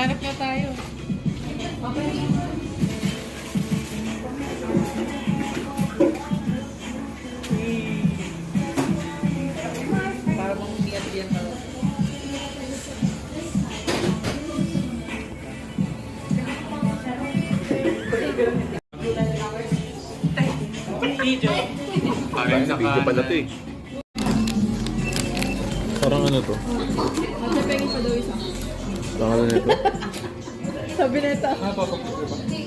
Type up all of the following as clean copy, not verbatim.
Hanap na tayo. Para bang umiyak-iyak ako. Video. Video pala ito eh. Parang ano to? Magpapengin pa daw isa. Parang ano nito? Sabi nito.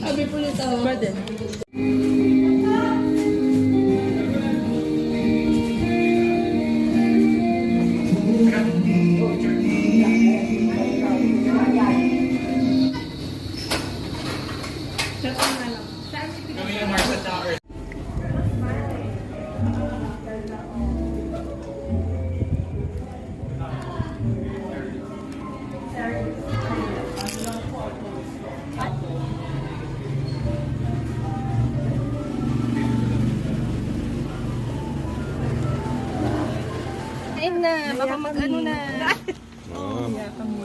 Sabi po nito. Pardon. Ayun na, baka mag-ano na.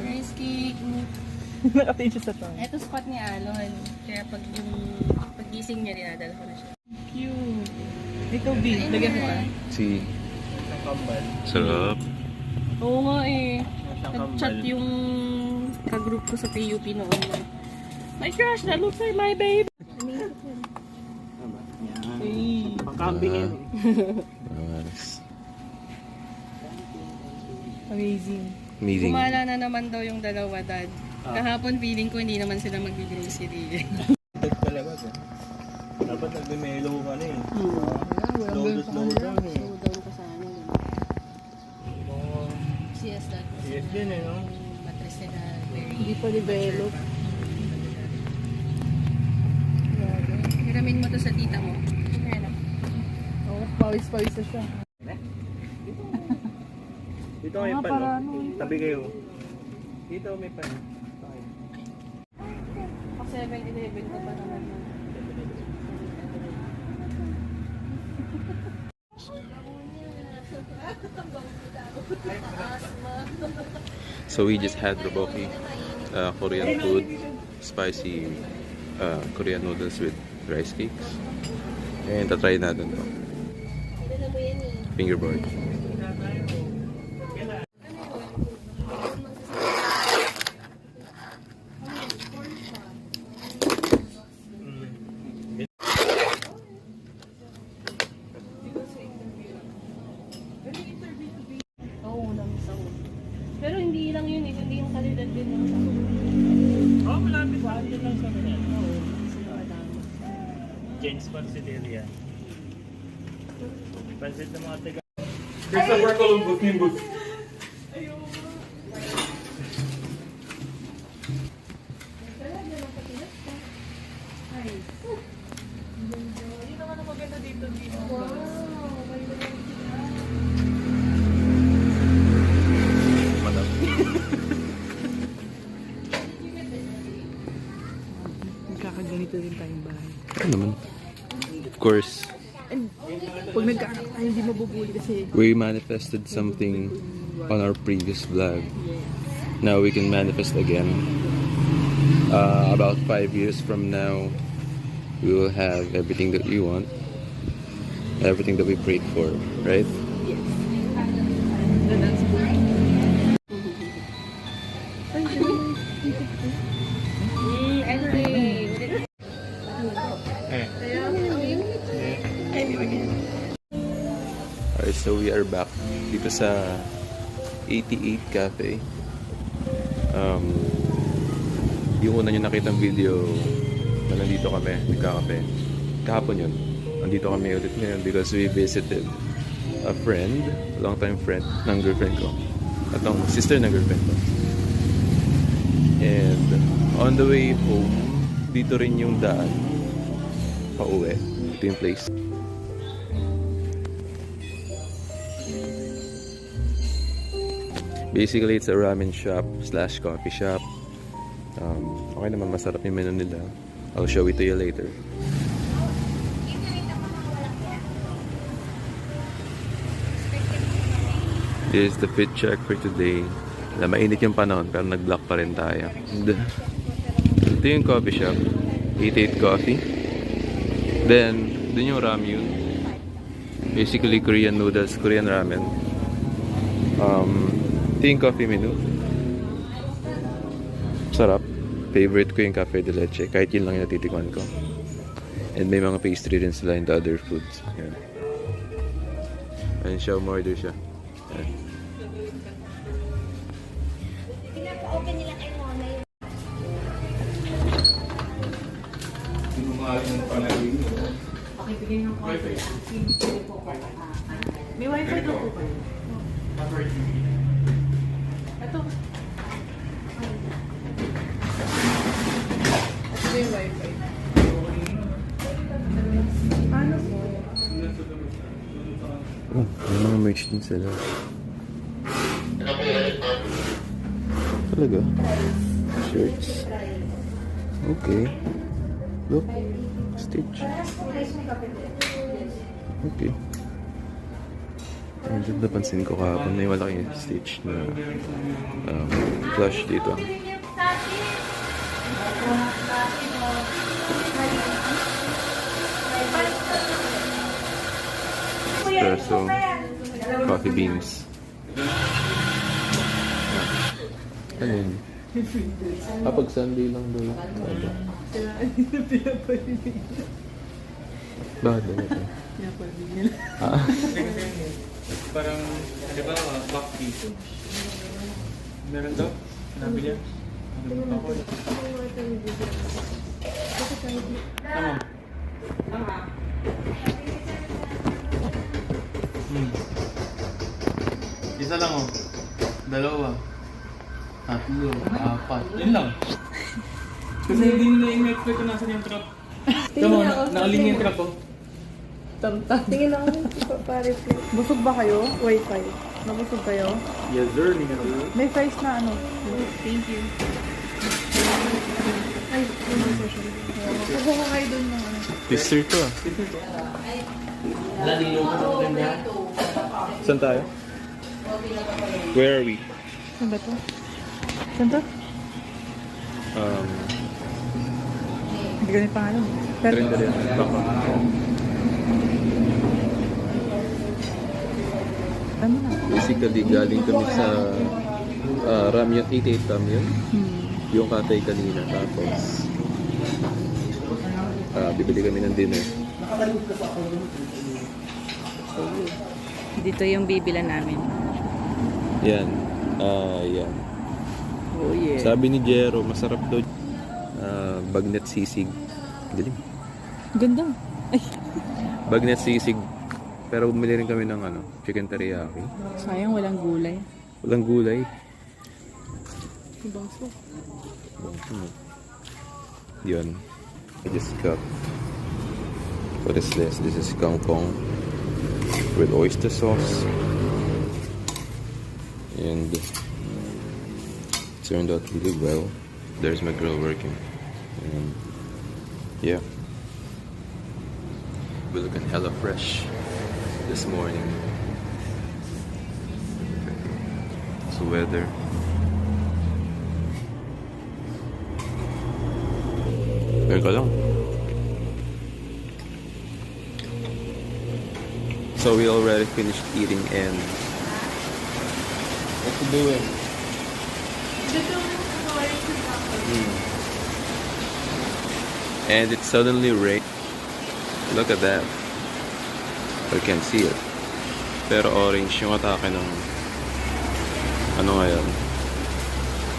Rice cake. Nakatingin siya sa to. Ito spot ni Alon. Kaya pag yung paggising niya, dinadala ko na siya. Cute. Ito, B. Lagyan mo pa. Si. Isang kambal. Sarap. Oo nga eh. Isang Nag-chat kambal. yung ka-group ko sa PUP noon na, my crush, that looks like my baby. Ay, pang-camping yun. Nice. Amazing. Amazing. Gumala na naman daw yung dalawa, dad. Kahapon feeling ko hindi naman sila mag-grocery. Ito talaga to. Dapat nagme-mellow ka na eh. Slow down eh. Slow down ka sa ano. CS dad. Yes din eh, no? Matris nila very... Hindi pa develop. Hiramin mo to sa tita mo. Ayan. Oo, pawis-pawis na siya. Dito may pan, no? Tabi kayo. Dito may pan. Pag 7-Eleven ko pa naman. So we just had Roboki, Korean food, spicy Korean noodles with rice cakes. And tatry natin to. Fingerboard. Oo, namisaw. Pero hindi lang yun eh, hindi yung kalidad din ng saw. Oo, malapit sa atin lang sa mga. Oo. James Pansiteria. Pansit ng mga taga. Christopher Columbus, Nimbus. Hindi naman ang maganda dito. Nagkakaganito rin tayong bahay. Ano naman? Of course, And pag nagkakaroon tayo, hindi mabubuli kasi we manifested something on our previous vlog. Now we can manifest again. About 5 years from now, we will have everything that we want, everything that we prayed for, right? that's good. Anyway, Alright, so we are back dito sa 88 Cafe. Yung una nyo nakitang video na nandito kami, nagkakape. Kahapon yun. Nandito kami ulit ngayon because we visited a friend, a long time friend ng girlfriend ko. At ang sister ng girlfriend ko. And on the way home, dito rin yung daan pauwi. Ito yung place. Basically, it's a ramen shop slash coffee shop. Okay naman, masarap yung menu nila. I'll show it to you later. This is the fit check for today. Mainit yung panahon pero nag-block pa rin tayo. And, ito yung coffee shop. 88 Coffee. Then, dun yung ramyun. Basically, Korean noodles, Korean ramen. Ito yung coffee menu. Sarap. Favorite ko yung cafe de leche. Kahit yun lang yung natitikman ko. And may mga pastry rin sila and other foods. Yan. Ayun siya, umorder siya. Yan. Pinapa-open nila kay Mona yung May wifi daw po kayo. Ito. Ito yung wifi. Paano po? Oh, may mga merch din sila. Talaga? Shirts. Okay. Look. Stitch. Okay. Ang ganda napansin ko kahapon. May malaking stitch na plush dito. Espresso. Coffee beans. Ayun. Kapag Sunday lang doon. Bakit ba ito? Parang, di ba, back dito. Meron daw? Sabi niya? Ako. Isa lang oh. Dalawa. Tatlo. Apat. Yun lang. Kasi hindi nila in-expect kung nasan yung trap. Tama, nakalinya yung trap oh. tingin ako pa-reflect. Busog ba kayo? Wi-Fi. Nabusog kayo? Yes sir, hindi ka na. May fries na ano. Thank you. Ay, Kuha ko kayo dun ng ano. Twister to ah. Saan tayo? Where are we? Saan ba to? Saan to? Hindi ko na yung pangalan. Pero, ano na? Basically, galing kami sa Ramyun, 88 Ramyun. Yung katay kanina. Tapos, bibili kami ng dinner. Dito yung bibilan namin. Yan. Yan. Oh yeah. Sabi ni Jero, masarap daw. Bagnet sisig. Galing. Ganda. Ay, Bagnet sisig. Pero bumili rin kami ng chicken teriyaki. sayang walang gulay. Walang gulay. Bangso. Yun. I just got. What is this? This is kangkong with oyster sauce. And turned out really well. There's my grill working. And yeah. We're looking hella fresh this morning. It's weather. Ka lang. So we already finished eating and what you doing? And it suddenly rained. Look at that. I can't see it. Pero orange yung atake ng ngayon.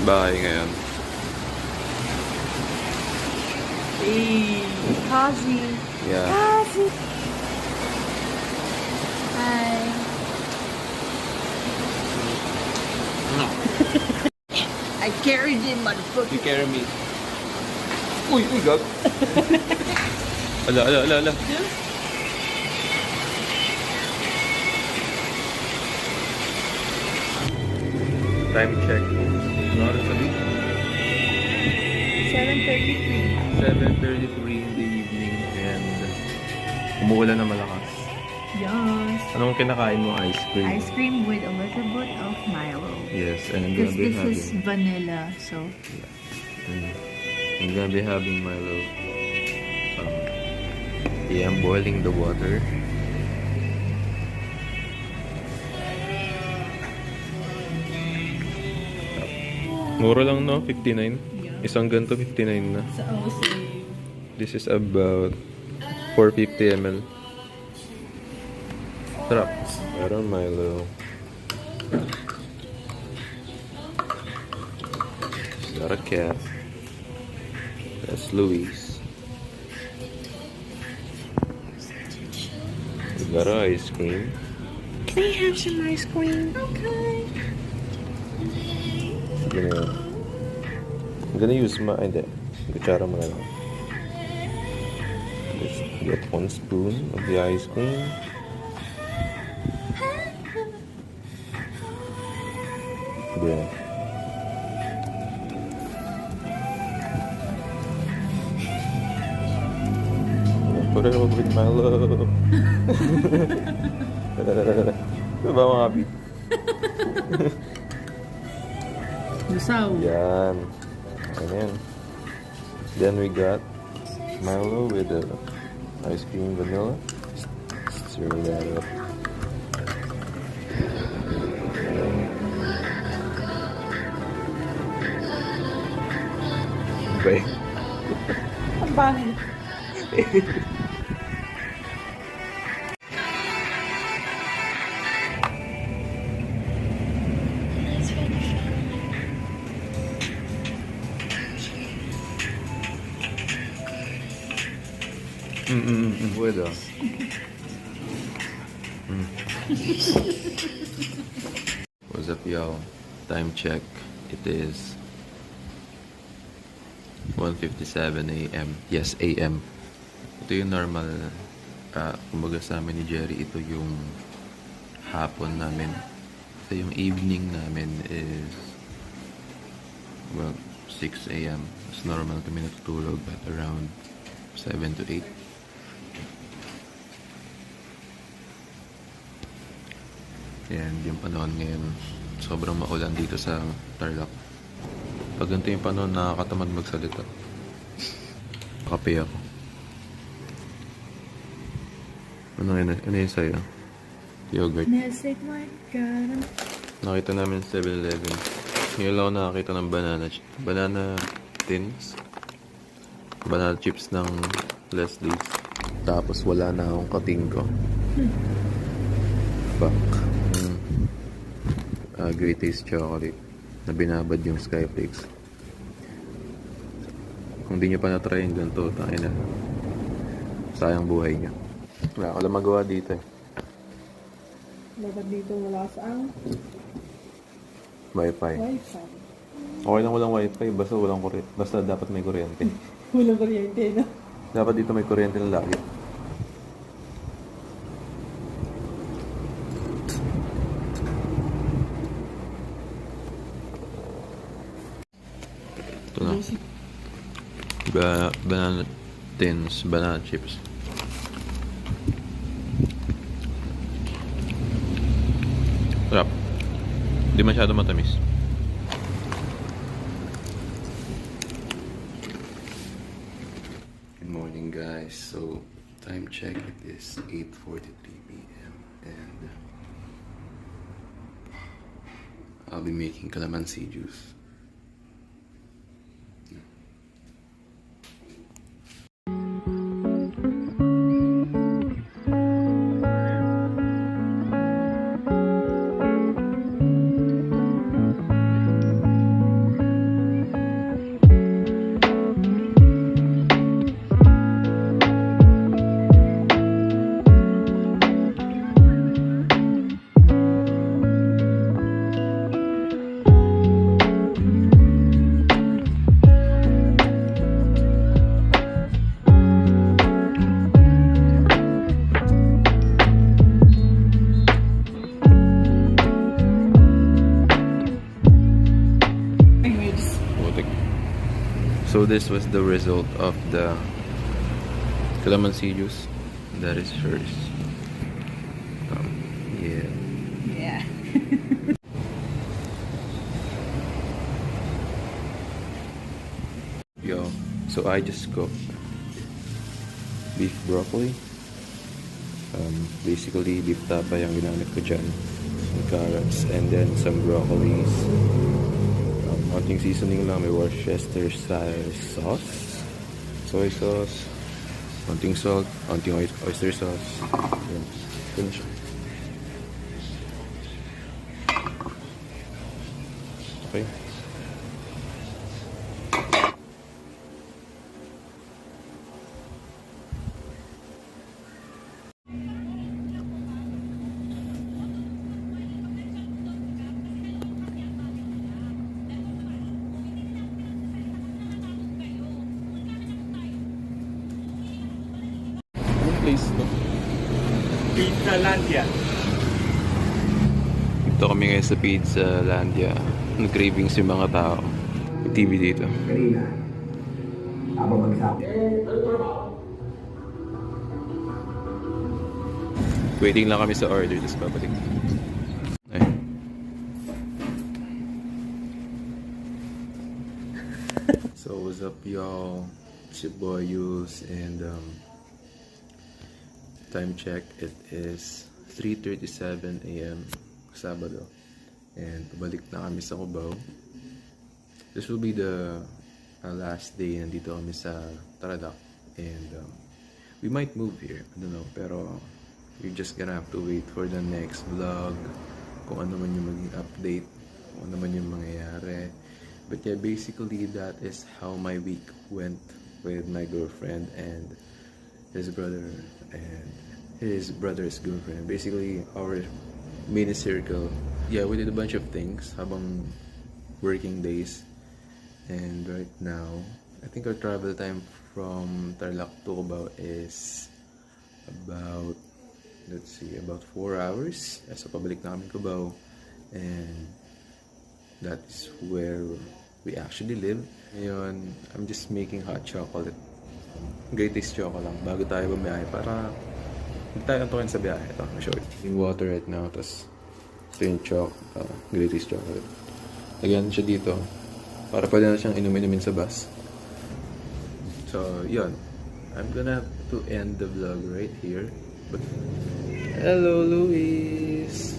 Bahay ngayon. Hey, Kazi. Yeah. Kazi! Hi. I carried him, motherfucker. You carry me. Uy, gag. Ala. Time check. Ano oras sabi? 7:33. 7:33 in the evening and umuulan na malakas. Yes. Anong kinakain mo? Ice cream? Ice cream with a little bit of Milo. Yes, and I'm Because gonna be this is having... vanilla, so I'm gonna be having Milo. Yeah, I'm boiling the water. Mura lang, no? 59. Isang ganito 59 na. Sa OSA. This is about 450 ml. Sarap. Meron Milo. Got a cat. That's Luis. We got our ice cream. Can I have some ice cream? Okay. I'm gonna use my... Hindi. Kutsara mo na lang. Just get 1 spoon of the ice cream. Then put it over with Milo. Diba mga kapit? Lusaw. Yan. Ayan. Then we got Milo with the ice cream vanilla. Stir that up. Okay. Ang pangit. Puedo. What's up, y'all? Time check. It is 1:57 a.m. Yes, a.m. Ito yung normal. Kumbaga sa amin ni Jerry, ito yung hapon namin. So yung evening namin is, well, 6 a.m. It's normal kami natutulog at around 7 to 8. And yung panahon ngayon, sobrang maulan dito sa Tarlac. Pag ganito yung panahon, nakakatamad magsalita. Kape ako. Ano yun sa'yo? Yogurt. Nesik my God. Nakita namin sa 7-Eleven. Ngayon lang ako nakakita ng banana tins. Banana chips ng Leslie's. Tapos wala na akong katingko. Fuck. Great Taste chocolate na binabad yung Skyflakes. Kung di nyo pa na-try yung ganito, tayo na. Sayang buhay nyo. Wala ko lang magawa dito eh. Dapat dito wala saang Wi-Fi. wifi. Okay lang walang wifi, basta walang kuryente. Basta dapat may kuryente. Walang kuryente na. Dapat dito may kuryente na lagi. Ito na. Banana tins, banana chips. Sarap. Hindi masyado matamis. Good morning, guys. So, time check, it is 8:43 p.m. and I'll be making calamansi juice. So this was the result of the calamansi juice. That is hers. Yeah. Yo, so I just cooked beef broccoli. Basically, beef tapa yung ginamit ko dyan. Some carrots and then some broccolis. Konting seasoning lang. May Worcester style sauce, soy sauce, konting salt, konting oyster sauce. Yan. Finish. Okay. Anong place to? Pizza Landia. Dito kami ngayon sa Pizza Landia. Nag-cravings yung mga tao. May TV dito. Waiting lang kami sa order, tapos babalik. Ay. So what's up y'all? It's your boy Yus, and time check, it is 3:37 AM Sabado, and pabalik na kami sa Cubao. This will be the last day nandito kami sa Tarlac, and we might move here, I don't know, pero you're just gonna have to wait for the next vlog kung ano man yung maging update, kung ano man yung mangyayari. But yeah, basically that is how my week went with my girlfriend and his brother and his brother's girlfriend. Basically our mini circle. Yeah, we did a bunch of things habang working days. And right now, I think our travel time from Tarlac to Cubao is about, let's see, about 4 hours. So pabalik na kami Cubao, and that is where we actually live. Ngayon, I'm just making hot chocolate. Greatest chocolate lang bago tayo bumiyahe para hindi tayo antukin sa biyahe. Ito, I'll show you. Yung water right now, tapos ito yung greatest chocolate. Lagyan siya dito para pwede na siyang inumin sa bus. So, yun. I'm gonna have to end the vlog right here. But hello, Luis.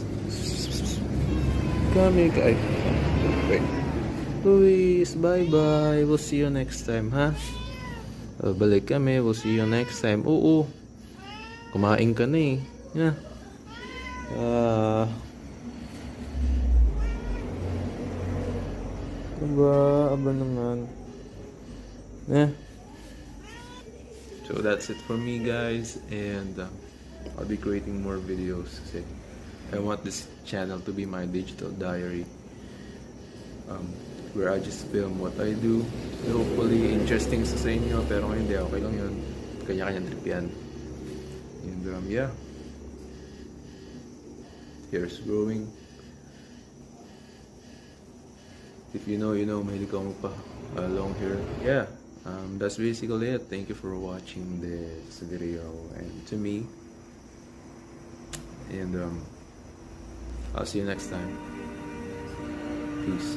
Come here, guys. Wait. Luis, bye-bye. We'll see you next time, ha? Balik kami. We'll see you next time. Oo. Kumain ka na eh. Yeah. Aba naman. Yeah. So that's it for me, guys, and I'll be creating more videos kasi I want this channel to be my digital diary, where I just film what I do. Hopefully interesting sa inyo, pero kung hindi, okay lang yun. Kanya-kanyang trip yan. And yeah, here's growing. If you know, you know. Mahilig ako pa along here. Yeah, that's basically it. Thank you for watching this video and to me. And I'll see you next time. Peace.